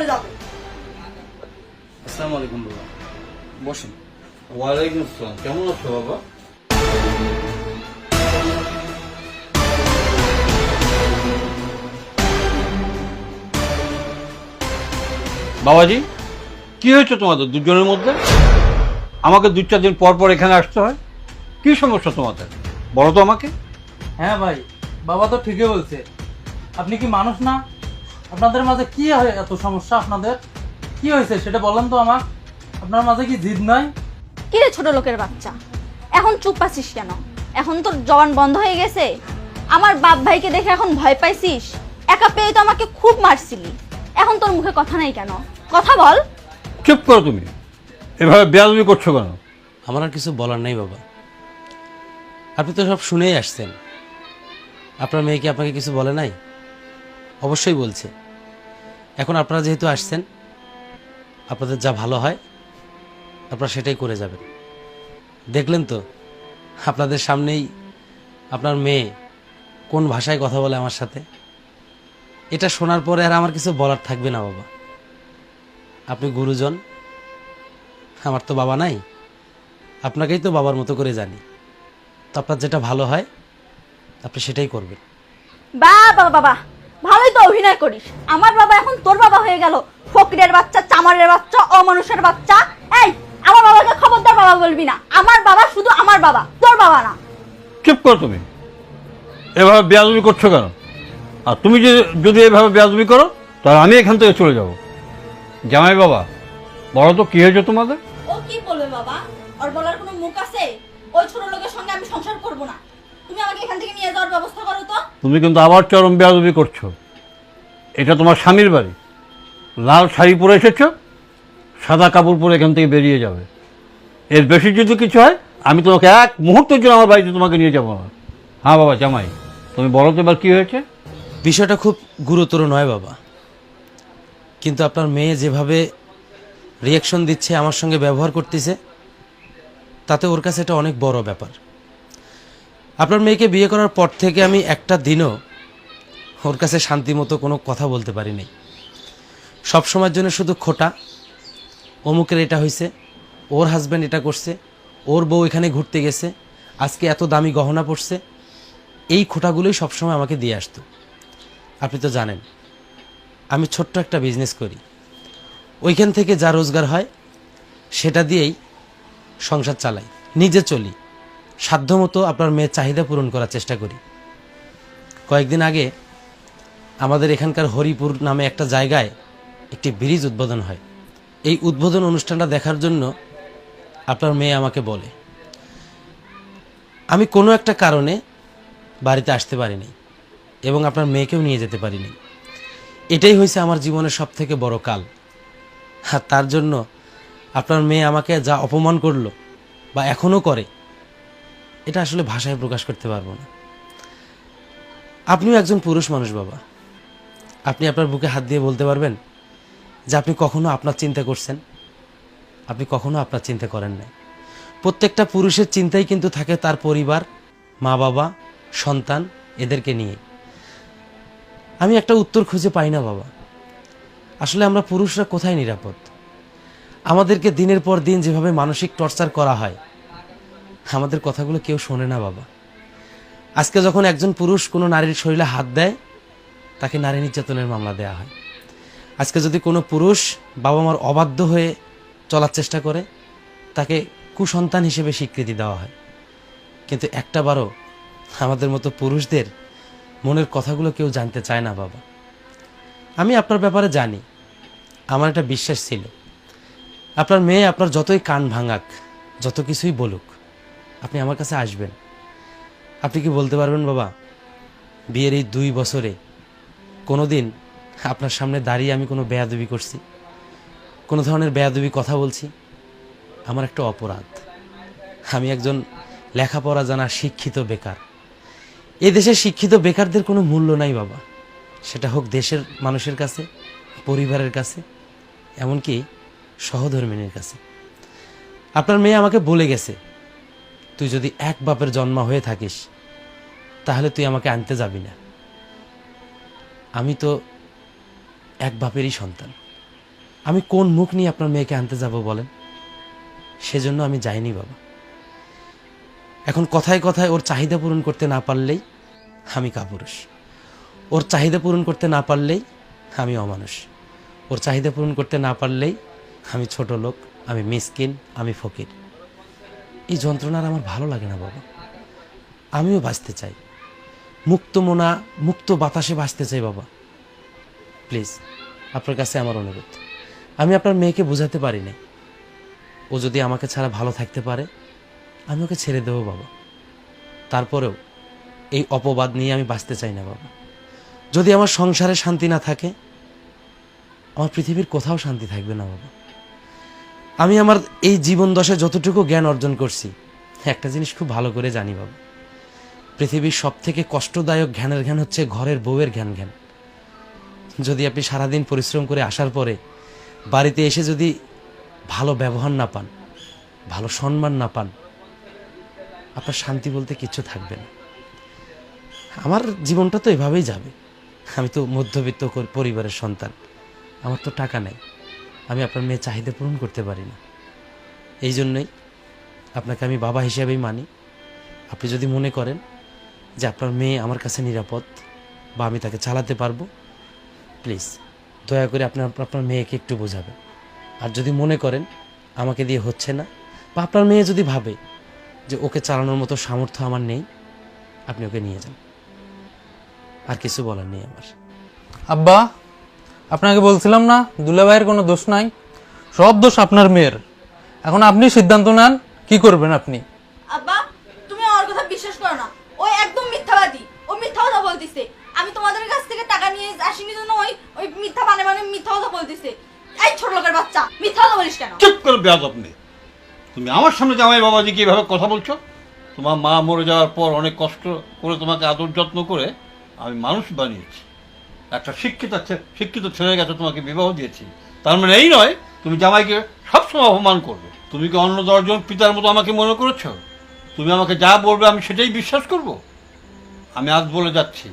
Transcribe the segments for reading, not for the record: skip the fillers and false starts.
চলে যাবে। আসসালামু আলাইকুম বাবা, বসেন। ওয়ালাইকুম আসসালাম। কেমন আছো বাবা? বাবাজি, কি হয়েছে তোমাদের দুজনের মধ্যে? আমাকে 2-4 দিন পর পর এখানে আসতে হয়, কি সমস্যা তোমাদের বলো তো আমাকে। হ্যাঁ ভাই, বাবা তো ঠিকই বলছে। আপনি কি মানুষ না? আপনাদের মাঝে কি এত সমস্যা? আপনাদের কি হয়েছে সেটা বলেন তো আমার। আপনার মাঝে কি জিদ নাই? কি রে ছোট লোকের বাচ্চা, এখন চুপ আছিস কেন? এখন তোর জবান বন্ধ হয়ে গেছে? আমার বাপ ভাইকে দেখে এখন ভয় পাইছিস? একা পেয়ে তো আমাকে খুব মারছিলি, এখন তোর মুখে কথা নাই কেন? কথা বল। চুপ করো তুমি, এভাবে বেয়াদবি করছো কেন? আমার আর কিছু বলার নেই বাবা, আপনি তো সব শুনেই আসছেন। আপনার মেয়ে কি আপনাকে কিছু বলে নাই? অবশ্যই বলছে। এখন আপনারা যেহেতু আসছেন, আপনাদের যা ভালো হয় আপনারা সেটাই করে যাবেন। দেখলেন তো আপনাদের সামনেই আপনার মেয়ে কোন ভাষায় কথা বলে আমার সাথে। এটা শোনার পরে আর আমার কিছু বলার থাকবে না বাবা। আপনি গুরুজন, আমার তো বাবা নাই, আপনাকেই তো বাবার মতো করে জানি। তো আপনার যেটা ভালো হয় আপনি সেটাই করবেন। বাবা বাবা, ভালোই তো অভিনয় করিস। আমার বাবা এখন তোর বাবা হয়ে গেল। ফকিরের বাচ্চা, চামারের বাচ্চা, অমানুষের বাচ্চা। এই, আমার বাবাকে খবরদার বাবা বলবি না। আমার বাবা শুধু আমার বাবা, তোর বাবা না। চুপ করো তুমি, এভাবে বেয়াদবি করছো কেন? আর তুমি যদি এভাবে বেয়াদবি করো তাহলে আমি এখান থেকে চলে যাব। জামাই বাবা, বলো তো কি হয়েছে তোমাদের? ও কি বলবে বাবা? ওর বলার কোনো মুখ আছে? ওই ছোট লোকের সঙ্গে আমি সংসার করব না। তুমি আমাকে এখান থেকে নিয়ে যাওয়ার ব্যবস্থা করো তো। তুমি কিন্তু আবার চরম বেয়াদবি করছো। এটা তোমার স্বামীর বাড়ি, লাল শাড়ি পরে এসেছো, সাদা কাপড় পরে এখান থেকে বেরিয়ে যাবে। এর বেশি যদি কিছু হয় আমি তোমাকে এক মুহূর্তের জন্য আমার বাড়িতে তোমাকে নিয়ে যাবো না। হ্যাঁ বাবা জামাই, তুমি বলো তো এবার কী হয়েছে? বিষয়টা খুব গুরুতর নয় বাবা, কিন্তু আপনার মেয়ে যেভাবে রিয়াকশন দিচ্ছে, আমার সঙ্গে ব্যবহার করতেছে, তাতে ওর কাছে এটা অনেক বড় ব্যাপার। আপনার মেয়েকে বিয়ে করার পর থেকে আমি একটা দিনও ওর কাছে শান্তি মতো কোনো কথা বলতে পারিনি। সব সময়ের জন্য শুধু খোটা, অমুকের এটা হয়েছে, ওর হাজব্যান্ড এটা করছে, ওর বউ এখানে ঘুরতে গেছে, আজকে এত দামি গহনা পড়ছে, এই খোটাগুলোই সবসময় আমাকে দিয়ে আসতো। আপনি তো জানেন আমি ছোট্ট একটা বিজনেস করি, ওইখান থেকে যা রোজগার হয় সেটা দিয়েই সংসার চালাই, নিজে চলি, সাধ্যমতো আপনার মেয়ের চাহিদা পূরণ করার চেষ্টা করি। কয়েকদিন আগে আমাদের এখানকার হরিপুর নামে একটা জায়গায় একটি ব্রিজ উদ্বোধন হয়। এই উদ্বোধন অনুষ্ঠানটা দেখার জন্য আপনার মেয়ে আমাকে বলে, আমি কোনো একটা কারণে বাড়িতে আসতে পারিনি এবং আপনার মেয়েকেও নিয়ে যেতে পারিনি। এটাই হয়েছে আমার জীবনের সব থেকে বড় কাল। আর তার জন্য আপনার মেয়ে আমাকে যা অপমান করলো বা এখনও করে, এটা আসলে ভাষায় প্রকাশ করতে পারবো না। আপনিও একজন পুরুষ মানুষ বাবা, আপনি আপনার বুকে হাত দিয়ে বলতে পারবেন যে আপনি কখনো আপনার চিন্তা করছেন? আপনি কখনো আপনার চিন্তা করেন নাই। প্রত্যেকটা পুরুষের চিন্তাই কিন্তু থাকে তার পরিবার, মা বাবা, সন্তান, এদেরকে নিয়ে। আমি একটা উত্তর খুঁজে পাই না বাবা। আসলে আমরা পুরুষরা কোথায় নিরাপদ? আমাদেরকে দিনের পর দিন যেভাবে মানসিক টর্চার করা হয়, আমাদের কথাগুলো কেউ শোনে না বাবা। আজকে যখন একজন পুরুষ কোনো নারীর শরীরে হাত দেয়, তাকে নারী নির্যাতনের মামলা দেওয়া হয়। আজকে যদি কোনো পুরুষ বাবা মার অবাধ্য হয়ে চলার চেষ্টা করে, তাকে কুসন্তান হিসেবে স্বীকৃতি দেওয়া হয়। কিন্তু একটাবারও আমাদের মতো পুরুষদের মনের কথাগুলো কেউ জানতে চায় না বাবা। আমি আপনার ব্যাপারে জানি, আমার একটা বিশ্বাস ছিল আপনার মেয়ে আপনার যতই কান ভাঙাক, যত কিছুই বলুক, আপনি আমার কাছে আসবেন। আপনি কি বলতে পারবেন বাবা, বিয়ের এই 2 বছরে কোনো দিন আপনার সামনে দাঁড়িয়ে আমি কোনো বেয়াদবি করছি, কোনো ধরনের বেয়াদবি কথা বলছি? আমার একটা অপরাধ। আমি একজন লেখাপড়া জানা শিক্ষিত বেকার। এই দেশে শিক্ষিত বেকারদের কোনো মূল্য নাই বাবা, সেটা হোক দেশের মানুষের কাছে, পরিবারের কাছে, এমনকি সহধর্মিনীর কাছে। আপনার মেয়ে আমাকে বলে গেছে, তুই যদি এক বাপের জন্ম হয়ে থাকিস তাহলে তুই আমাকে আনতে যাবি না। আমি তো এক বাপেরই সন্তান, আমি কোন মুখ নিয়ে আপনার মেয়েকে আনতে যাব বলেন? সেজন্য আমি যাইনি বাবা। এখন কথায় কথায় ওর চাহিদা পূরণ করতে না পারলেই আমি কাপুরুষ, ওর চাহিদা পূরণ করতে না পারলেই আমি অমানুষ, ওর চাহিদা পূরণ করতে না পারলেই আমি ছোট লোক, আমি মিসকিন, আমি ফকির। এই যন্ত্রণার আমার ভালো লাগে না বাবা। আমিও বাঁচতে চাই, মুক্ত মনা মুক্ত বাতাসে বাঁচতে চাই বাবা। প্লিজ আপনার কাছে আমার অনুরোধ, আমি আপনার মেয়েকে বোঝাতে পারি না, ও যদি আমাকে ছাড়া ভালো থাকতে পারে আমি ওকে ছেড়ে দেবো বাবা। তারপরেও এই অপবাদ নিয়ে আমি বাঁচতে চাই না বাবা। যদি আমার সংসারে শান্তি না থাকে, আমার পৃথিবীর কোথাও শান্তি থাকবে না বাবা। আমি আমার এই জীবন দশায় যতটুকু জ্ঞান অর্জন করছি, একটা জিনিস খুব ভালো করে জানি বাবা, পৃথিবীর সব থেকে কষ্টদায়ক জ্ঞানের জ্ঞান হচ্ছে ঘরের বউয়ের জ্ঞান। যদি আপনি সারাদিন পরিশ্রম করে আসার পরে বাড়িতে এসে যদি ভালো ব্যবহার না পান, ভালো সম্মান না পান, আপনার শান্তি বলতে কিচ্ছু থাকবে না। আমার জীবনটা তো এভাবেই যাবে। আমি তো মধ্যবিত্ত পরিবারের সন্তান, আমার তো টাকা নেই, আমি আপনার মেয়ের চাহিদা পূরণ করতে পারি না। এই জন্যই আপনাকে আমি বাবা হিসেবেই মানি। আপনি যদি মনে করেন যে আপনার মেয়ে আমার কাছে নিরাপদ বা আমি তাকে চালাতে পারবো, প্লিজ দয়া করে আপনার মেয়েকে একটু বোঝাবেন। আর যদি মনে করেন আমাকে দিয়ে হচ্ছে না, বা আপনার মেয়ে যদি ভাবে যে ওকে চালানোর মতো সামর্থ্য আমার নেই, আপনি ওকে নিয়ে যান। আর কিছু বলার নেই আমার। আব্বা, আপনাকে বলছিলাম না দুলাভাইয়ের কোনো দোষ নাই, সব দোষ আপনার মেয়ের। এখন আপনি সিদ্ধান্ত নেন কি করবেন আপনি। আব্বা, তুমি আমার কথা বিশ্বাস করো না, ওই একদম মিথ্যাবাদী, ও মিথ্যা কথা বলতিছে। আমি তোমাদের কাছ থেকে টাকা নিয়ে আসিনি জন্য ওই মিথ্যা মানে মিথ্যা কথা বলতিছে। এই ছোট লোকের বাচ্চা, মিথ্যা কথা বলিস কেন? চুপ করে বেয়াদব মেয়ে, তুমি আমার সামনে জামাই বাবাজিকে এভাবে কথা বলছো? তোমার মা মরে যাওয়ার পর অনেক কষ্ট করে তোমাকে আদর যত্ন করে আমি মানুষ বানিয়েছি, একটা শিক্ষিত ছেলের কাছে তোমাকে বিবাহ দিয়েছি। তার মানে এই নয় তুমি জামাইকে সবসময় অপমান করবে। তুমি কি অন্য 10 জন পিতার মতো আমাকে মনে করেছো? তুমি আমাকে যা বলবে আমি সেটাই বিশ্বাস করব? আমি আজ বলে যাচ্ছি,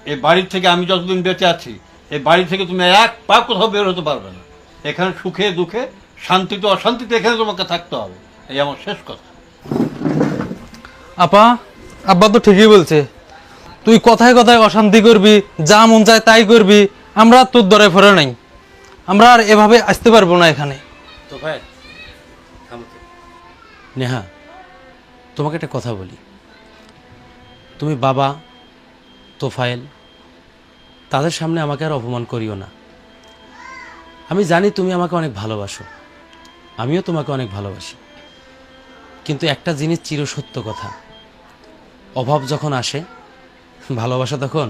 এই বাড়ির থেকে আমি যতদিন বেঁচে আছি, এই বাড়ি থেকে তুমি এক পা কোথাও বের হতে পারবে না। এখানে সুখে দুঃখে, শান্তিতে অশান্তিতে এখানে তোমাকে থাকতে হবে, এই আমার শেষ কথা। আব্বা তো ঠিকই বলছে, তুই কথায় কথায় অশান্তি করবি, যা মন চায় তাই করবি, আমরা আর তোর দরে ফেরে নাই, আমরা আর এভাবে আসতে পারবো না এখানে। তো ভাই নেহা, তোমাকে একটা কথা বলি, তুমি বাবা তোফায়েল তাদের সামনে আমাকে আর অপমান করিও না। আমি জানি তুমি আমাকে অনেক ভালোবাসো, আমিও তোমাকে অনেক ভালোবাসি, কিন্তু একটা জিনিস চিরসত্য কথা, অভাব যখন আসে ভালোবাসা তখন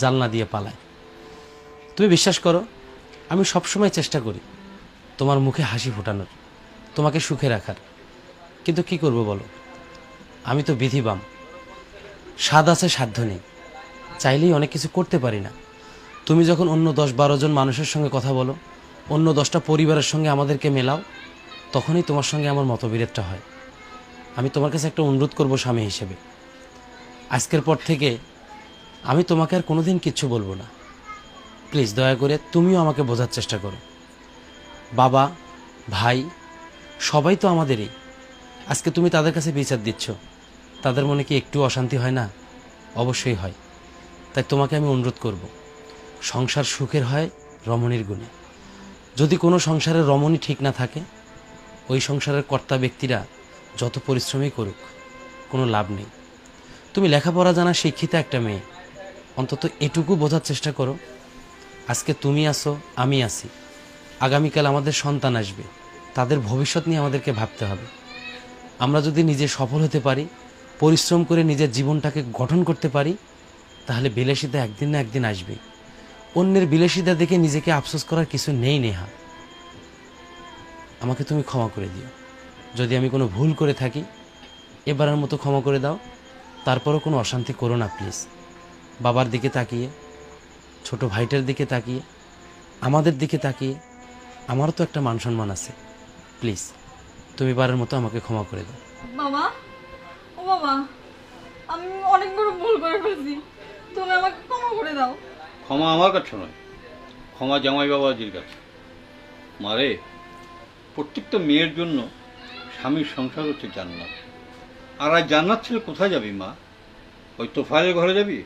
জানলা দিয়ে পালায়। তুমি বিশ্বাস করো, আমি সবসময় চেষ্টা করি তোমার মুখে হাসি ফোটানোর, তোমাকে সুখে রাখার, কিন্তু কি করব বলো, আমি তো বিধিবাম, স্বাদ আছে সাধ্য নেই, চাইলেই অনেক কিছু করতে পারি না। তুমি যখন অন্য 10-12 জন মানুষের সঙ্গে কথা বলো, অন্য 10টা পরিবারের সঙ্গে আমাদেরকে মেলাও, তখনই তোমার সঙ্গে আমার মতবিরোধটা হয়। আমি তোমার কাছে একটা অনুরোধ করব স্বামী হিসেবে, আজকের পর থেকে আমি তোমাকে আর কোনোদিন কিচ্ছু বলবো না। প্লিজ দয়া করে তুমিও আমাকে বোঝার চেষ্টা করো। বাবা ভাই সবাই তো আমাদেরই, আজকে তুমি তাদের কাছে বিচার দিচ্ছ, তাদের মনে কি একটু অশান্তি হয় না? অবশ্যই হয়। তাই তোমাকে আমি অনুরোধ করব, সংসার সুখের হয় রমণীর গুণে। যদি কোনো সংসারের রমণী ঠিক না থাকে, ওই সংসারের কর্তা ব্যক্তিরা যত পরিশ্রমই করুক কোনো লাভ নেই। তুমি লেখাপড়া জানা শিক্ষিতা একটা মেয়ে, অন্তত এটুকু বোঝার চেষ্টা করো, আজকে তুমি আসো আমি আছি, আগামীকাল আমাদের সন্তান আসবে, তাদের ভবিষ্যৎ নিয়ে আমাদেরকে ভাবতে হবে। আমরা যদি নিজে সফল হতে পারি, পরিশ্রম করে নিজের জীবনটাকে গঠন করতে পারি, তাহলে বিলাসিতা একদিন না একদিন আসবে। অন্যের বিলাসিতা দেখে নিজেকে আফসোস করার কিছু নেই নেহা। আমাকে তুমি ক্ষমা করে দিও, যদি আমি কোনো ভুল করে থাকি এবারের মতো ক্ষমা করে দাও। তারপরও কোনো অশান্তি করো না প্লিজ। বাবার দিকে তাকিয়ে, ছোট ভাইটার দিকে তাকিয়ে, আমাদের দিকে তাকিয়ে, আমারও তো একটা মান সম্মান আছে, প্লিজ তুমি বারের মতো আমাকে ক্ষমা করে দাও। বাবা, ও বাবা, আমি অনেক বড় ভুল করে ফেলছি, তুমি আমাকে ক্ষমা করে দাও। ক্ষমা আমার কাছে নয়, ক্ষমা জামাই বাবাজির কাছে। মারে, প্রত্যেকটা মেয়ের জন্য স্বামীর সংসার হচ্ছে জান্নাত। আর আজ জান্নাত ছেলে কোথায় যাবি মা? ওই তোফায়েলের ঘরে যাবি?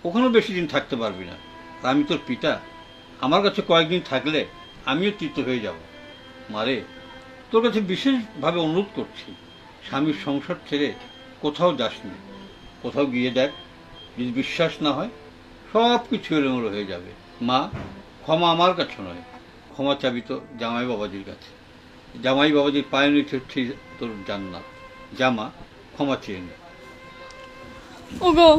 ওখানেও বেশি দিন থাকতে পারবি না। আর আমি তোর পিতা, আমার কাছে কয়েকদিন থাকলে আমিও তৃপ্ত হয়ে যাব। মারে, তোর কাছে বিশেষভাবে অনুরোধ করছি, স্বামীর সংসার ছেড়ে কোথাও যাসনি। কোথাও গিয়ে দেখ, যদি বিশ্বাস না হয় সব কিছু এলোমেলো হয়ে যাবে। মা, ক্ষমা আমার কাছে নয়, ক্ষমা চাবি তো জামাই বাবাজির কাছে। জামাই বাবাজির পায়ে নিচে হচ্ছে তোর জান্নাত। জামা, ক্ষমা চেয়ে নে। ওগো,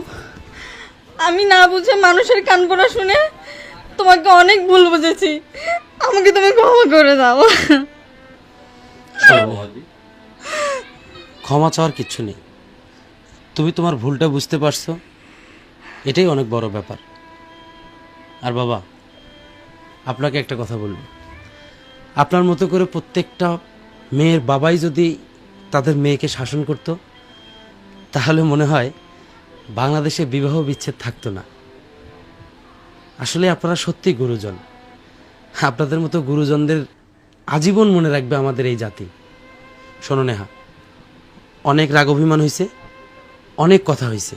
আমি না বুঝে মানুষের কান পড়া শুনে তোমাকে অনেক ভুল বুঝেছি, আমাকে তুমি ক্ষমা করে দাও। বাবাজি, ক্ষমা চাওয়ার কিচ্ছু নেই। তুমি তোমার ভুলটা বুঝতে পারছো, এটাই অনেক বড় ব্যাপার। আর বাবা, আপনাকে একটা কথা বলবো, আপনার মতো করে প্রত্যেকটা মেয়ের বাবাই যদি তাদের মেয়েকে শাসন করত, তাহলে মনে হয় বাংলাদেশে বিবাহ বিচ্ছেদ থাকতো না। আসলে আপনারা সত্যি গুরুজন। আপনাদের মতো গুরুজনদের আজীবন মনে রাখবে আমাদের এই জাতি। শোনো নেহা, অনেক রাগ অভিমান হয়েছে, অনেক কথা হয়েছে,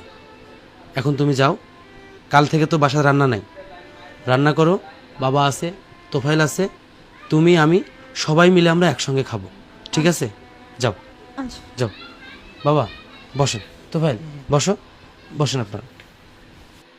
এখন তুমি যাও। কাল থেকে তো বাসায় রান্না নাই, রান্না করো। বাবা আছে, তোফাইল আছে, তুমি, আমি সবাই মিলে আমরা একসঙ্গে খাবো, ঠিক আছে? যাও আচ্ছা। যাও। বাবা বসেন, তোফাইল বসো, বসেন আপনারা।